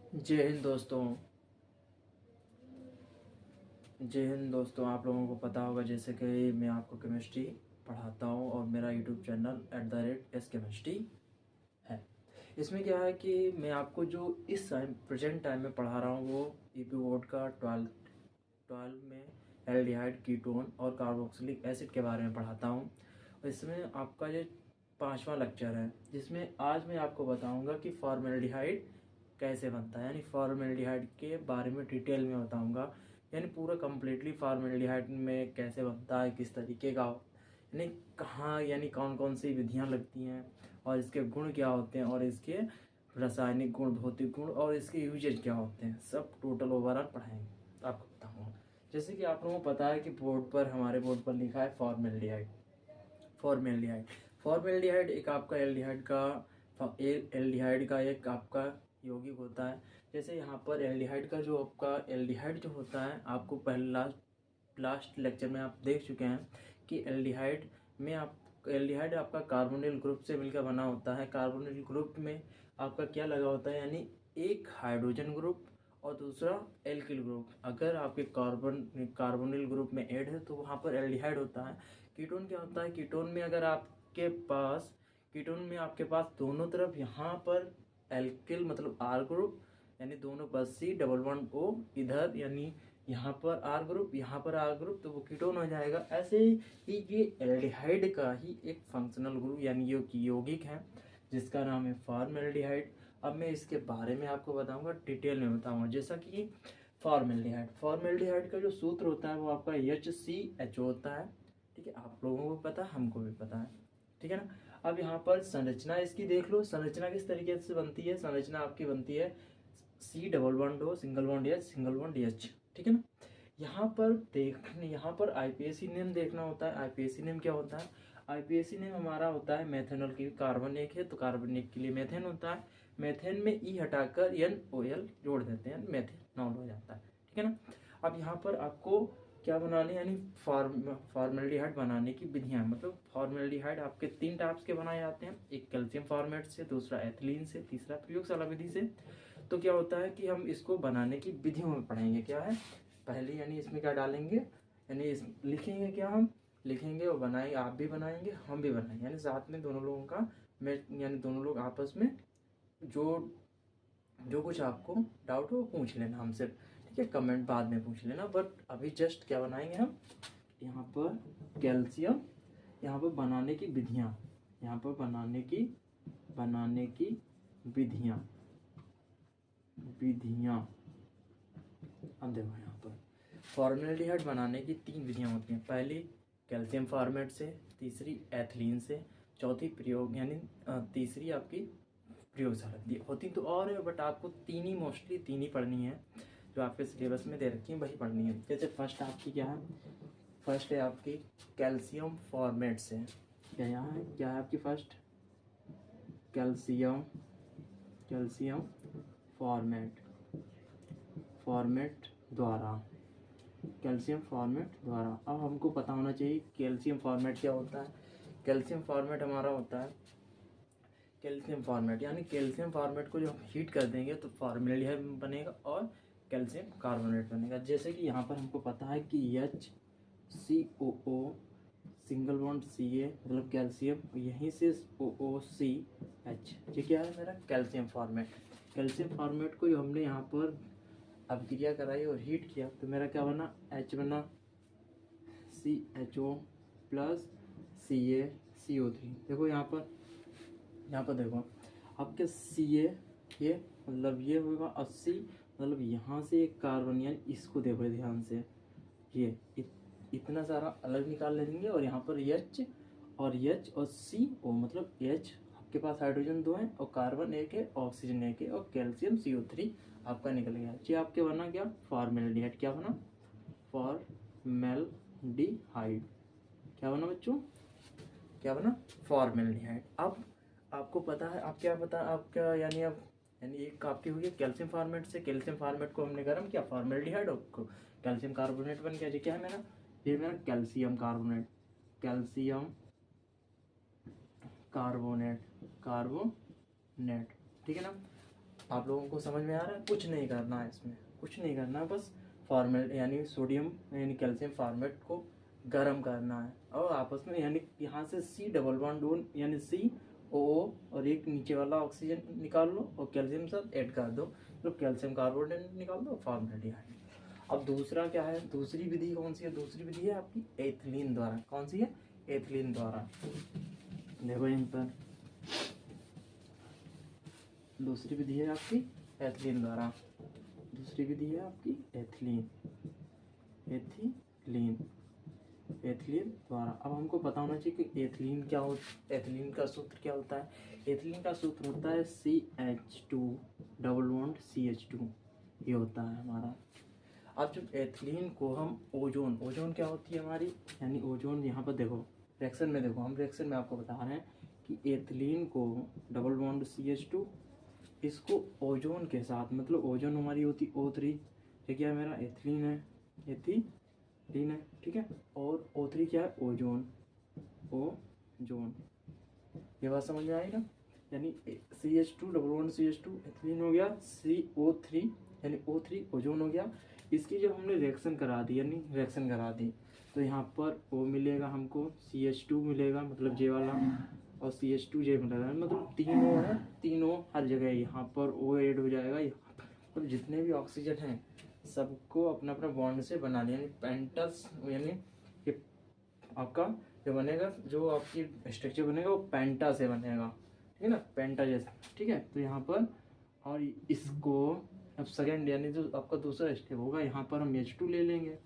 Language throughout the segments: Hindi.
जय हिंद दोस्तों। जय हिंद दोस्तों। आप लोगों को पता होगा जैसे कि मैं आपको केमिस्ट्री पढ़ाता हूँ और मेरा यूट्यूब चैनल @SKemistry है। इसमें क्या है कि मैं आपको जो इस टाइम प्रेजेंट टाइम में पढ़ा रहा हूँ वो ईपी बोर्ड का 12 में एल्डिहाइड, कीटोन और कार्बोक्सिलिक एसिड के बारे में पढ़ाता हूँ। और इसमें आपका ये 5वां लेक्चर है, जिसमें आज मैं आपको बताऊंगा कि फॉर्मेल्डिहाइड कैसे बनता है, यानी फॉर्मेल्डिहाइड के बारे में डिटेल में बताऊंगा। यानी पूरा कम्प्लीटली फॉर्मेल्डिहाइड में कैसे बनता है, किस तरीके का, यानी कहाँ, यानी कौन कौन सी विधियाँ लगती हैं और इसके गुण क्या होते हैं और इसके रासायनिक गुण, भौतिक गुण और इसके यूजेज क्या होते हैं, सब टोटल ओवरऑल पढ़ाएंगे, आपको बताऊँगा। जैसे कि आप लोगों को पता है कि हमारे बोर्ड पर लिखा है फॉर्मेल्डिहाइड। फॉर्मेल्डिहाइड फॉर्मेल्डिहाइड एक आपका एल्डिहाइड का एक आपका यौगिक होता है। जैसे यहाँ पर एल्डिहाइड का जो आपका एल्डिहाइड जो होता है, आपको पहले लास्ट लेक्चर में आप देख चुके हैं कि एल्डिहाइड आपका कार्बोनिल ग्रुप से मिलकर बना होता है। कार्बोनिल ग्रुप में आपका क्या लगा होता है, यानी एक हाइड्रोजन ग्रुप और दूसरा एल्किल ग्रुप। अगर आपके कार्बोनिल ग्रुप में ऐड है तो वहाँ पर एल्डिहाइड होता है। कीटोन क्या होता है, कीटोन में आपके पास दोनों तरफ यहाँ पर एल्किल मतलब आर ग्रुप, यानी दोनों पर C++O इधर, यानी यहाँ पर आर ग्रुप, यहाँ पर आर ग्रुप, तो वो कीटोन हो जाएगा। ऐसे ही ये एल्डिहाइड का ही एक फंक्शनल ग्रुप यानी यौगिक है, जिसका नाम है फॉर्मेल्डिहाइड। अब मैं इसके बारे में आपको बताऊंगा, डिटेल में बताऊंगा। जैसा कि फॉर्मेल्डिहाइड का जो सूत्र होता है वो आपका HCHO होता है। ठीक है, आप लोगों को पता है, हमको भी पता है, ठीक है ना। अब यहाँ पर संरचना इसकी देख लो, संरचना किस तरीके से बनती है। संरचना आपकी बनती है C++O single bond H single bond H, ठीक है ना। यहाँ पर आईपीएसी नेम देखना होता है। आईपीएसी नेम क्या होता है, आईपीएसी नेम हमारा होता है मेथेनॉल की, कार्बन एक है तो कार्बन एक के लिए मेथेन होता है। मेथेन में ई हटाकर NOL जोड़ देते हैं, मेथेनॉल हो जाता है, ठीक है ना। अब यहाँ पर आपको क्या बनाने, यानी फॉर्मेल्डिहाइड बनाने की विधियां, मतलब फॉर्मेल्डिहाइड आपके 3 टाइप्स के बनाए जाते हैं, एक कैल्शियम फॉर्मेट से, दूसरा एथिलीन से, तीसरा प्रयोगशाला विधि से। तो क्या होता है कि हम इसको बनाने की विधियों में पढ़ेंगे। क्या है पहले, यानी इसमें क्या डालेंगे, यानी लिखेंगे, क्या हम लिखेंगे और बनाएंगे, आप भी बनाएंगे हम भी बनाएंगे, यानी साथ में दोनों लोगों का यानी दोनों लोग आपस में जो जो कुछ आपको डाउट हो पूछ लेना हमसे, ठीक है। कमेंट बाद में पूछ लेना, बट अभी जस्ट क्या बनाएंगे हम, यहाँ पर कैल्शियम, यहाँ पर बनाने की विधियाँ, यहाँ पर बनाने की विधियाँ विधियाँ अब देखो, यहाँ पर फॉर्मेल्डिहाइड बनाने की 3 विधियाँ होती हैं। पहली कैल्शियम फॉर्मेट से, तीसरी एथिलीन से, चौथी प्रयोग यानी तीसरी आपकी प्रयोगशाला होती तो और है, बट आपको 3 ही, मोस्टली 3 ही पढ़नी है जो आपके सिलेबस में दे रखी है, वही पढ़नी है। जैसे फर्स्ट आपकी क्या है, फर्स्ट है आपकी कैल्शियम फॉर्मेट से। क्या यहाँ है, क्या है आपकी फर्स्ट, कैल्शियम फॉर्मेट द्वारा, कैल्शियम फॉर्मेट द्वारा। अब हमको पता होना चाहिए कैल्शियम फॉर्मेट क्या होता है। कैल्शियम फॉर्मेट हमारा होता है, कैल्शियम फॉर्मेट यानी कैल्शियम फॉर्मेट को जो हम हीट कर देंगे तो फॉर्मेल्डिहाइड बनेगा और कैल्शियम कार्बोनेट बनेगा। जैसे कि यहाँ पर हमको पता है कि HCOO सिंगल बॉन्ड Ca मतलब कैल्शियम, यहीं से OOCH, ये क्या है मेरा कैल्शियम फॉर्मेट। कैल्शियम फॉर्मेट को जो हमने यहाँ पर अभिक्रिया कराई और हीट किया तो मेरा क्या बना, H बना, CHO प्लस CaCO3। देखो यहाँ पर देखो आपके Ca, ये मतलब ये होगा 80, मतलब यहाँ से एक कार्बन, यानी इसको देखो ध्यान से, ये इतना सारा अलग निकाल लेंगे और यहाँ पर H और CO मतलब H आपके पास हाइड्रोजन 2 है और कार्बन 1 है, ऑक्सीजन 1 है और कैल्शियम CO3 आपका निकल गया। ये आपके बना क्या, फॉर्मेल्डिहाइड। क्या बना, फॉर्मेल्डिहाइड। क्या बना बच्चों, क्या बना, फॉर्मेल्डिहाइड। अब आपको पता है, आप क्या पता आपका, यानी अब यानी एक आपकी हुई है कैल्शियम फॉर्मेट से। कैल्शियम फॉर्मेट को हमने गर्म किया, फॉर्मेल्डिहाइड, और कैल्शियम कार्बोनेट बन गया। जी क्या है मेरा, ये मेरा कैल्शियम कार्बोनेट, कार्बोनेट, ठीक है ना। आप लोगों को समझ में आ रहा है? कुछ नहीं करना है इसमें, कुछ नहीं करना है, बस फॉर्मेट यानी सोडियम यानी कैल्शियम फॉर्मेट को गर्म करना है और आपस में यानी यहाँ से C डबल बॉन्ड यानी COO और एक नीचे वाला ऑक्सीजन निकाल लो और कैल्शियम साथ ऐड कर दो, तो कैल्शियम कार्बोनेट निकाल दो, फॉर्मेल्डिहाइड। अब दूसरा क्या है, दूसरी विधि कौन सी है? दूसरी विधि है आपकी एथिलीन द्वारा। कौन सी है? एथिलीन द्वारा। देखो इन पर दूसरी विधि है आपकी एथिलीन द्वारा। दूसरी विधि है आपकी एथिलीन एथिलीन द्वारा। अब हमको पता होना चाहिए कि एथिलीन क्या हो, एथिलीन का सूत्र क्या होता है? एथिलीन का सूत्र होता है CH2 डबल बॉन्ड CH2, ये होता है हमारा। अब जब एथिलीन को हम ओजोन क्या होती है हमारी, यानी ओजोन यहाँ पर देखो रिएक्शन में, देखो हम रिएक्शन में आपको बता रहे हैं कि एथिलीन को डबल बॉन्ड CH2 इसको ओजोन के साथ, मतलब ओजोन हमारी होती O3, ये क्या है मेरा एथिलीन है, एथिलीन है, ठीक है, और O3 क्या है? ओजोन। ये बात समझ में आई ना? यानी CH2 double bond CH2 ethylene हो गया, CO3 यानी O3 ओजोन हो गया। इसकी जब हमने रिएक्शन करा दी, यानी रिएक्शन करा दी, तो यहाँ पर O मिलेगा हमको, CH2 मिलेगा मतलब J वाला, और CH2J मिलेगा, मतलब तीनों है, तीनों हर जगह यहाँ पर O ऐड हो जाएगा। यहाँ पर मतलब जितने भी ऑक्सीजन हैं सबको अपना अपना बॉन्ड से बना लिया, यानी पेंटस, यानी ये आपका जो बनेगा, जो आपकी स्ट्रक्चर बनेगा वो पेंटा से बनेगा, ठीक है ना, पेंटा जैसा, ठीक है। तो यहाँ पर और इसको अब सेकेंड यानी जो आपका दूसरा स्टेप होगा, यहाँ पर हम H2 ले लेंगे,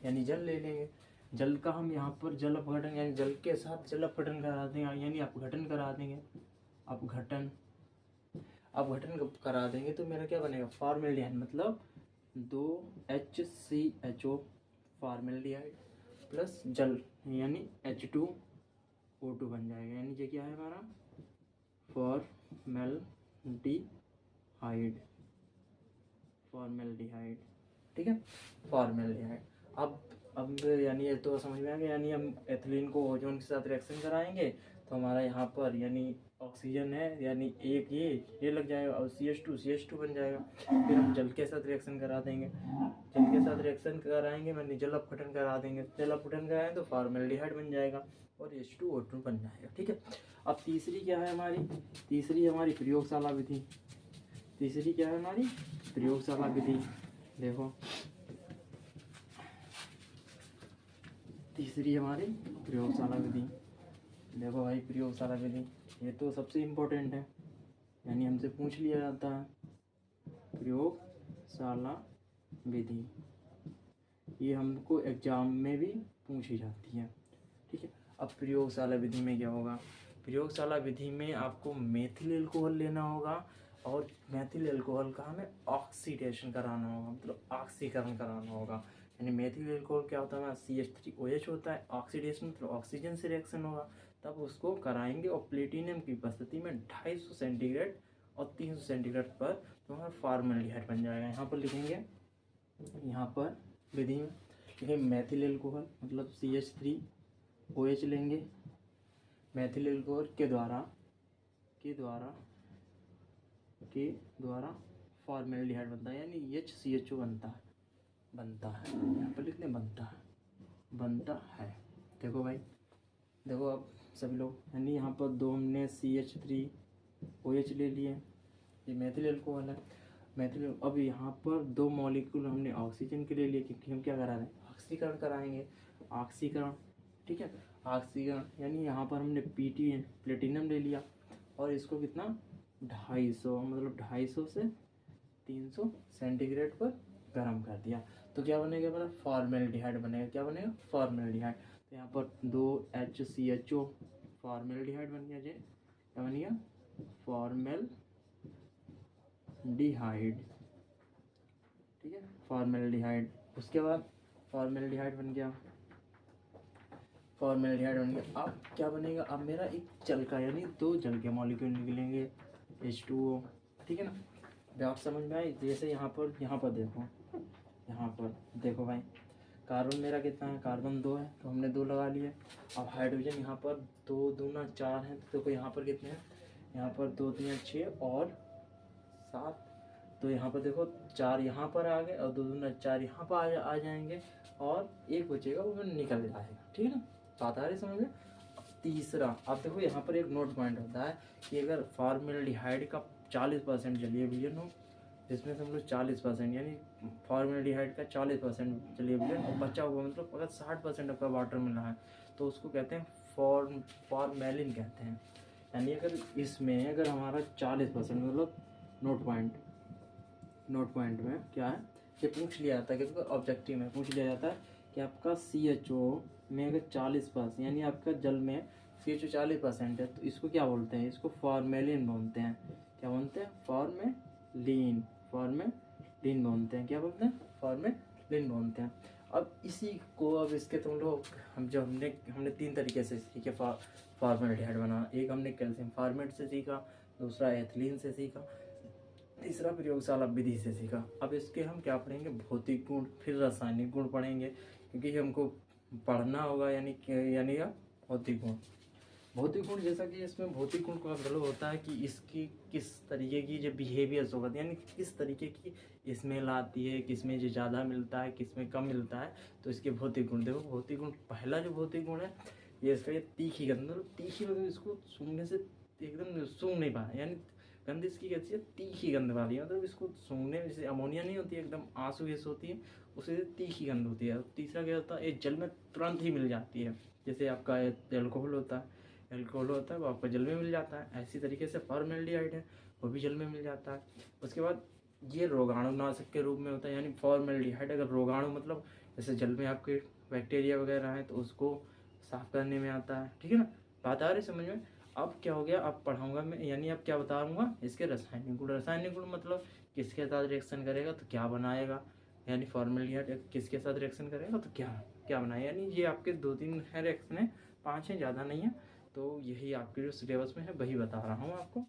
यानी जल ले लेंगे। जल का हम यहाँ पर जल अपघटन यानी जल के साथ जल अपघटन करा देंगे, यानी अपघटन करा देंगे, अपघटन करा देंगे तो मेरा क्या बनेगा? फॉर्मेल्डिहाइड, मतलब 2HCHO फॉर्मेल्डिहाइड प्लस जल यानी H2O2 बन जाएगा, यानी ये क्या है हमारा? फॉर्मेल्डिहाइड, ठीक है, फॉर्मेल्डिहाइड। अब यानी ये तो समझ में आ गया, यानी हम एथिलीन को ओजोन के साथ रिएक्शन कराएंगे तो हमारा यहाँ पर यानी ऑक्सीजन है, यानी एक ये लग जाएगा और CH2 बन जाएगा। फिर हम जल के साथ रिएक्शन करा देंगे, जल के साथ रिएक्शन कराएंगे मैंने जल अपघटन करा देंगे, जल अपघटन कराएंगे तो फॉर्मेल्डिहाइड बन जाएगा और H2O2 बन जाएगा, ठीक है। अब तीसरी क्या है हमारी? तीसरी हमारी प्रयोगशाला विधि। तीसरी क्या है हमारी? प्रयोगशाला विधि। देखो तीसरी हमारी प्रयोगशाला विधि। देखो भाई प्रयोगशाला विधि ये तो सबसे इम्पोर्टेंट है, यानी हमसे पूछ लिया जाता है प्रयोगशाला विधि, ये हमको एग्जाम में भी पूछी जाती है, ठीक है। अब प्रयोगशाला विधि में क्या होगा? प्रयोगशाला विधि में आपको मेथिल एल्कोहल लेना होगा और मेथिल एल्कोहल का हमें ऑक्सीडेशन कराना होगा, मतलब ऑक्सीकरण कराना होगा। यानी मेथिल एल्कोहल क्या होता है? CH3OH होता है, ऑक्सीडेशन मतलब ऑक्सीजन से रिएक्शन होगा, तब उसको कराएंगे और प्लेटिनियम की उपस्थिति में 250 सेंटीग्रेड और 300 सेंटीग्रेड पर तुम्हारा फॉर्मेल्डिहाइड बन जाएगा। यहाँ पर लिखेंगे, यहाँ पर विधि में लिखेंगे मेथिल एल्कोहल मतलब CH3OH लेंगे, मेथिल एल्कोहल के द्वारा फॉर्मेल्डिहाइड बनता है, यानी HCHO बनता है, यहाँ पर लिखने बनता है। देखो भाई, देखो अब सभी लोग, यानी यहाँ पर दो हमने CH3OH ले लिए, ये मेथिल एल्कोहल है, मेथिल। अब यहाँ पर 2 मॉलिक्यूल हमने ऑक्सीजन के ले लिए, क्योंकि हम क्या करा रहे हैं? ऑक्सीकरण कराएंगे, ऑक्सीकरण, ठीक है, ऑक्सीकरण। यानी यहाँ पर हमने प्लेटिनम ले लिया और इसको कितना 250 मतलब 250 से 300 सेंटीग्रेड पर गर्म कर दिया, तो क्या बनेगा हमारा? फॉर्मेल्डिहाइड बनेगा। क्या बनेगा? फॉर्मेल्डिहाइड। तो यहाँ पर 2HCHO फॉर्मेल्डिहाइड बन गया, क्या बन गया? फॉर्मेल्डिहाइड, ठीक है, फॉर्मेल्डिहाइड। उसके बाद फॉर्मेल्डिहाइड बन गया, अब क्या बनेगा? अब मेरा एक जल का यानी 2 जल के मॉलिक्यूल निकलेंगे H2O, ठीक है ना। बात समझ में आई? जैसे यहाँ पर देखो भाई, कार्बन मेरा कितना है? कार्बन 2 है तो हमने 2 लगा लिए। अब हाइड्रोजन यहाँ पर 2 दूना 4 है, तो देखो यहाँ पर कितने हैं? यहाँ पर 2 3 6 और 7, तो यहाँ पर देखो 4 यहाँ पर आ गए और 2 दूना 4 यहाँ पर आ जाएंगे और एक बचेगा वो निकल जाएगा। ठीक है ना, बात आ रही समझ में। तीसरा अब देखो यहाँ पर एक नोट पॉइंट होता है कि अगर फॉर्मेल्डिहाइड का 40% जलीय विलयन हो, जिसमें समझ लो 40% यानी फॉर्मेल्डिहाइड का 40% जलीय विलयन और बचा हुआ मतलब अगर 60% आपका वाटर मिला है तो उसको कहते हैं फॉर्मेलिन कहते हैं। यानी अगर इसमें अगर हमारा 40% मतलब नोट पॉइंट में क्या है, ये पूछ लिया जाता है कि ऑब्जेक्टिव में पूछ लिया जाता है कि आपका CHO में अगर 40% यानी आपका जल में CHO 40% है तो इसको क्या बोलते हैं, इसको फॉर्मेलिन बोलते हैं। क्या बोलते हैं, फॉर्मेलिन बोलते हैं। क्या बोलते हैं, फॉर्मेलिन बोलते हैं। अब इसी को अब इसके तुम लोग हमने 3 तरीके से सीखे फॉर्मेल्डिहाइड बनाना। एक हमने कैल्शियम फॉर्मेट से सीखा, दूसरा एथिलीन से सीखा, तीसरा प्रयोगशाला विधि से सीखा। अब इसके हम क्या पढ़ेंगे, भौतिक गुण, फिर रासायनिक गुण पढ़ेंगे क्योंकि हमको पढ़ना होगा। यानी भौतिक गुण जैसा कि इसमें भौतिक गुण का मतलब होता है कि इसकी किस तरीके की जो बिहेवियर्स होगा, यानी किस तरीके की स्मेल आती है, किस में जो ज़्यादा मिलता है, किस में कम मिलता है, तो इसके भौतिक गुण। देखो भौतिक गुण, पहला जो भौतिक गुण है ये इसका ये तीखी गंध। तीखी मतलब इसको सूंघने से एकदम सूंघ नहीं पाए, यानी गंध इसकी कैसी है, तीखी गंध वाली है। मतलब इसको सूंघने में जैसे अमोनिया नहीं होती है एकदम आंसू जैसे होती है, उससे तीखी गंध होती है। तीसरा क्या होता है, ये जल में तुरंत ही मिल जाती है। जैसे आपका एल्कोहल होता है वो आपको जल में मिल जाता है। ऐसी तरीके से फॉर्मेल्डिहाइड है वो भी जल में मिल जाता है। उसके बाद ये रोगाणुनाशक के रूप में होता है। यानी फॉर्मेल्डिहाइड अगर रोगाणु मतलब जैसे जल में आपके बैक्टीरिया वगैरह हैं तो उसको साफ करने में आता है। ठीक है ना, बात आ रही समझ में। अब क्या हो गया, अब पढ़ाऊंगा मैं, यानी अब क्या बताऊंगा, इसके रासायनिक गुण मतलब किसके साथ रिएक्शन करेगा तो क्या बनाएगा, यानी फॉर्मेल्डिहाइड किसके साथ रिएक्शन करेगा तो क्या बनाएगा। यानी ये आपके 2-3 है रिएक्शन है, 5 हैं, ज़्यादा नहीं है। तो यही आपके जो सिलेबस में है वही बता रहा हूँ आपको।